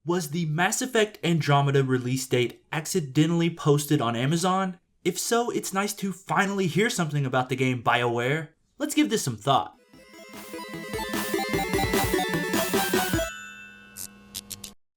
Was the Mass Effect Andromeda release date accidentally posted on Amazon? If so, it's nice to finally hear something about the game, BioWare. Let's give this some thought.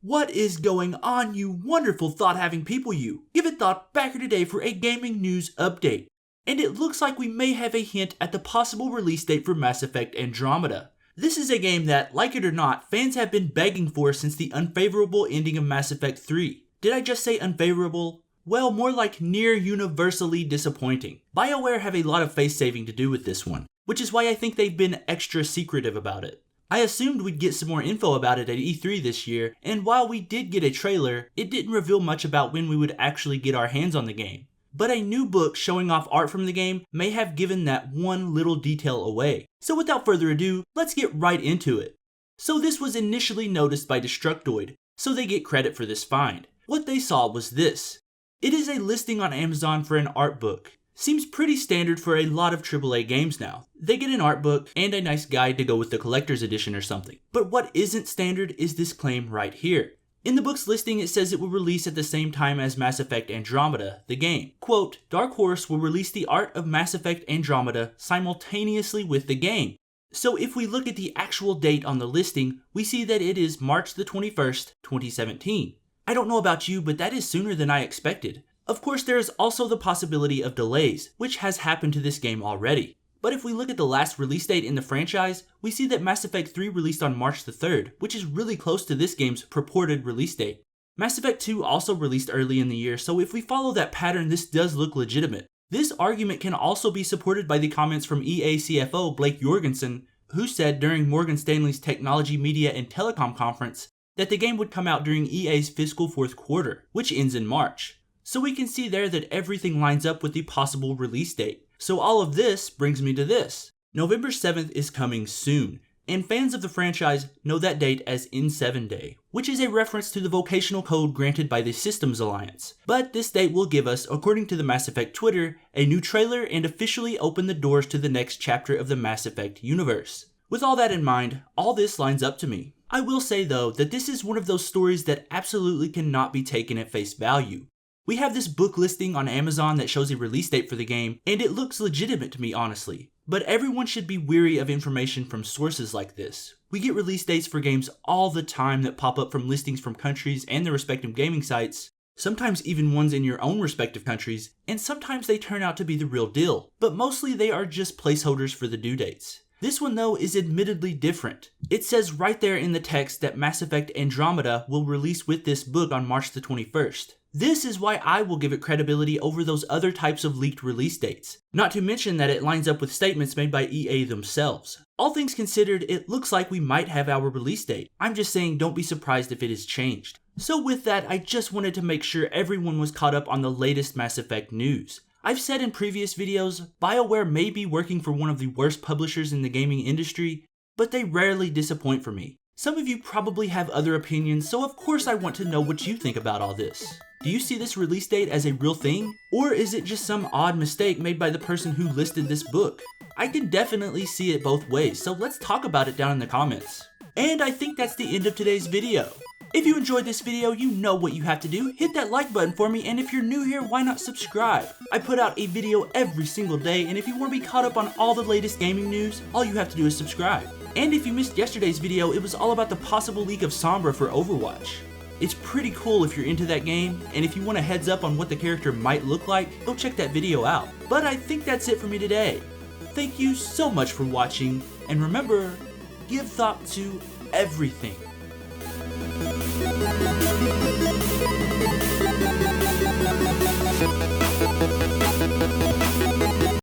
What is going on, you wonderful thought-having people you? Give it thought back here today for a gaming news update. And it looks like we may have a hint at the possible release date for Mass Effect Andromeda. This is a game that, like it or not, fans have been begging for since the unfavorable ending of Mass Effect 3. Did I just say unfavorable? Well, more like near universally disappointing. BioWare have a lot of face saving to do with this one, which is why I think they've been extra secretive about it. I assumed we'd get some more info about it at E3 this year, and while we did get a trailer, it didn't reveal much about when we would actually get our hands on the game. But a new book showing off art from the game may have given that one little detail away. So without further ado, let's get right into it. So this was initially noticed by Destructoid, so they get credit for this find. What they saw was this. It is a listing on Amazon for an art book. Seems pretty standard for a lot of AAA games now. They get an art book and a nice guide to go with the collector's edition or something. But what isn't standard is this claim right here. In the book's listing, it says it will release at the same time as Mass Effect Andromeda, the game. Quote, Dark Horse will release the art of Mass Effect Andromeda simultaneously with the game. So if we look at the actual date on the listing, we see that it is March the 21st, 2017. I don't know about you, but that is sooner than I expected. Of course, there is also the possibility of delays, which has happened to this game already. But if we look at the last release date in the franchise, we see that Mass Effect 3 released on March the 3rd, which is really close to this game's purported release date. Mass Effect 2 also released early in the year, so if we follow that pattern, this does look legitimate. This argument can also be supported by the comments from EA CFO Blake Jorgensen, who said during Morgan Stanley's Technology, Media, and Telecom conference that the game would come out during EA's fiscal fourth quarter, which ends in March. So we can see there that everything lines up with the possible release date. So all of this brings me to this. November 7th is coming soon, and fans of the franchise know that date as N7 Day, which is a reference to the vocational code granted by the Systems Alliance. But this date will give us, according to the Mass Effect Twitter, a new trailer and officially open the doors to the next chapter of the Mass Effect universe. With all that in mind, all this lines up to me. I will say though that this is one of those stories that absolutely cannot be taken at face value. We have this book listing on Amazon that shows a release date for the game, and it looks legitimate to me honestly. But everyone should be wary of information from sources like this. We get release dates for games all the time that pop up from listings from countries and their respective gaming sites, sometimes even ones in your own respective countries, and sometimes they turn out to be the real deal, but mostly they are just placeholders for the due dates. This one though is admittedly different. It says right there in the text that Mass Effect Andromeda will release with this book on March the 21st. This is why I will give it credibility over those other types of leaked release dates. Not to mention that it lines up with statements made by EA themselves. All things considered, it looks like we might have our release date. I'm just saying don't be surprised if it is changed. So with that, I just wanted to make sure everyone was caught up on the latest Mass Effect news. I've said in previous videos, BioWare may be working for one of the worst publishers in the gaming industry, but they rarely disappoint for me. Some of you probably have other opinions, so of course I want to know what you think about all this. Do you see this release date as a real thing? Or is it just some odd mistake made by the person who listed this book? I can definitely see it both ways, so let's talk about it down in the comments. And I think that's the end of today's video. If you enjoyed this video, you know what you have to do. Hit that like button for me, and if you're new here, why not subscribe? I put out a video every single day, and if you want to be caught up on all the latest gaming news, all you have to do is subscribe. And if you missed yesterday's video, it was all about the possible leak of Sombra for Overwatch. It's pretty cool if you're into that game, and if you want a heads up on what the character might look like, go check that video out. But I think that's it for me today. Thank you so much for watching, and remember, give thought to everything.